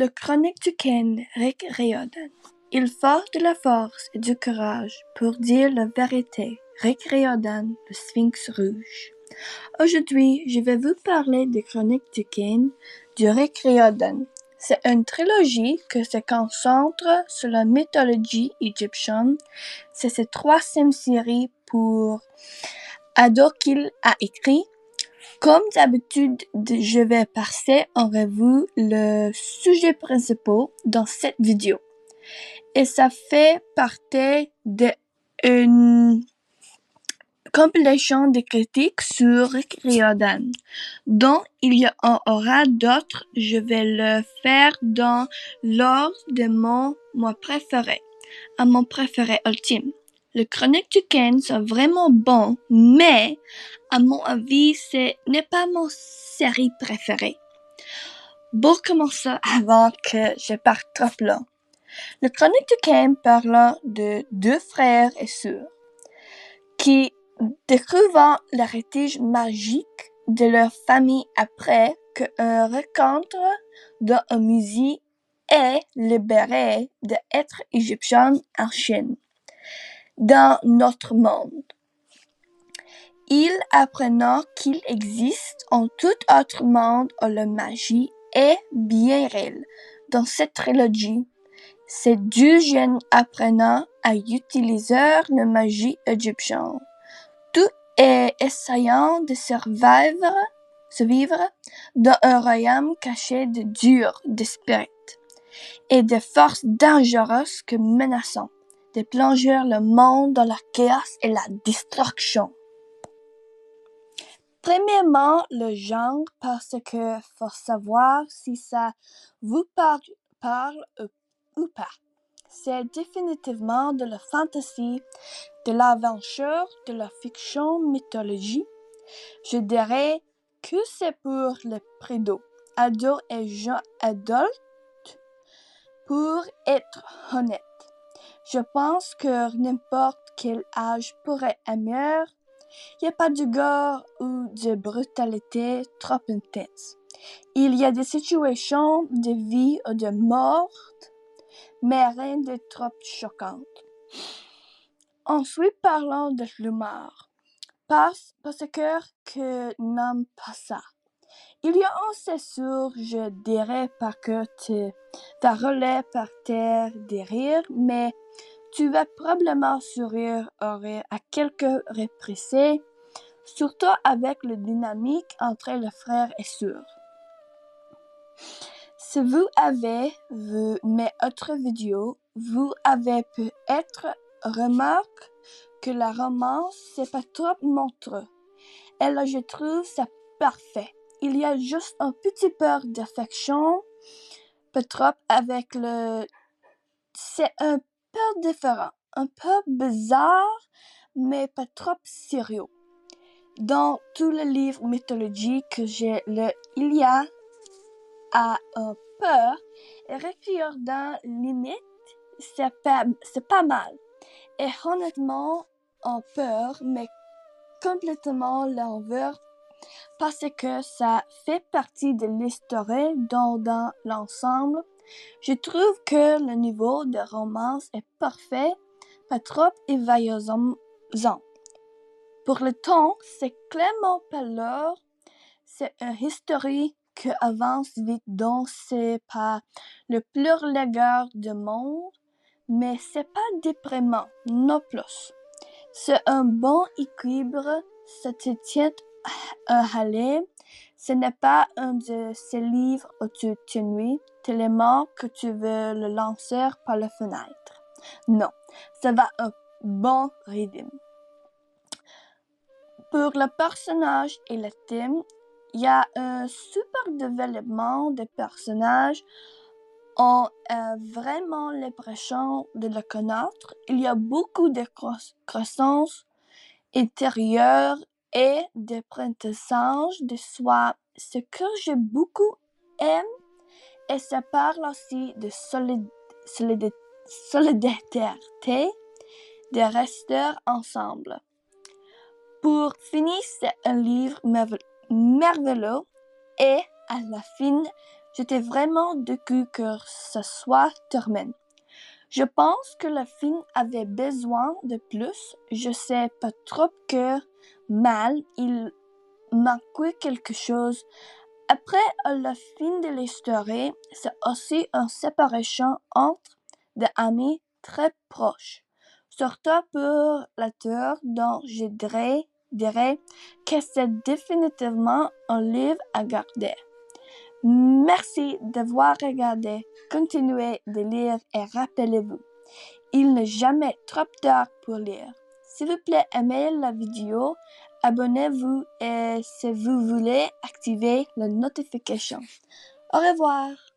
Le chronique du Ken, Rick Riordan. Il faut de la force et du courage pour dire la vérité. Rick Riordan, le Sphinx rouge. Aujourd'hui, je vais vous parler des chroniques du Ken de Rick Riordan. C'est une trilogie qui se concentre sur la mythologie égyptienne. C'est sa troisième série pour ados qu'il a écrit. Comme d'habitude, je vais passer en revue le sujet principal dans cette vidéo. Et ça fait partie d'une compilation de critiques sur Rick Riordan, dont il y en aura d'autres. Je vais le faire dans l'ordre de mon préféré, à mon préféré ultime. Les chroniques du Ken sont vraiment bons, mais à mon avis, ce n'est pas mon série préférée. Pour commencer, avant que je parte trop loin, le chronique du Ken parle de deux frères et sœurs qui découvrent l'héritage magique de leur famille après qu'un rencontre dans un musée est libéré d'être égyptien en Chine. Dans notre monde, ils apprennent qu'il existe un tout autre monde où la magie est bien réelle. Dans cette trilogie, ces deux jeunes apprennent à utiliser la magie égyptienne, tout en essayant de survivre dans un royaume caché de durs d'esprit et de forces dangereuses que menaçant de plonger le monde dans la chaos et la destruction. Premièrement, le genre, parce que faut savoir si ça vous parle ou pas. C'est définitivement de la fantasy, de l'aventure, de la fiction mythologie. Je dirais que c'est pour les prédos, ados et jeunes adultes, pour être honnête. Je pense que n'importe quel âge pourrait aimer. Il n'y a pas de gore ou de brutalité trop intense. Il y a des situations de vie ou de mort, mais rien de trop choquant. Ensuite, parlons de l'humour. Parce que n'aime pas ça. Il y a un censure, je dirais pas que tu vas rouler par terre des rires, mais tu vas probablement sourire ou rire à quelques reprises, surtout avec la dynamique entre les frères et sœurs. Si vous avez vu mes autres vidéos, vous avez peut-être remarqué que la romance c'est pas trop montreux. Et là, je trouve ça parfait. Il y a juste un petit peu d'affection, pas trop avec le... C'est un peu différent, un peu bizarre, mais pas trop sérieux. Dans tous les livres mythologiques que j'ai lu, il y a un peu, et Rick Riordan limite, c'est pas mal. Et honnêtement, un peu, mais complètement l'envers, parce que ça fait partie de l'histoire dans l'ensemble. Je trouve que le niveau de romance est parfait, pas trop évaluant. Pour le temps, c'est clairement pas l'heure. C'est une histoire qui avance vite, donc c'est pas le plus légal du monde, mais c'est pas déprimant non plus. C'est un bon équilibre, ça te tient à haleine. Ce n'est pas un de ces livres où tu t'ennuies tellement que tu veux le lancer par la fenêtre. Non, ça va un bon rythme. Pour le personnage et le thème, il y a un super développement des personnages. On a vraiment l'impression de le connaître. Il y a beaucoup de croissance intérieure et d'apprentissage de soi. Ce que j'ai beaucoup aimé, et ça parle aussi de solidarité, de rester ensemble. Pour finir, c'est un livre merveilleux et à la fin, J'étais vraiment déçue que ce soit terminé. Je pense que le film avait besoin de plus. Je sais pas trop que mal, il manquait quelque chose. Après la fin de l'histoire, c'est aussi une séparation entre des amis très proches. Surtout pour l'auteur dont je dirais que c'est définitivement un livre à garder. Merci d'avoir regardé. Continuez de lire et rappelez-vous, il n'est jamais trop tard pour lire. S'il vous plaît, aimez la vidéo, abonnez-vous et si vous voulez, activez la notification. Au revoir.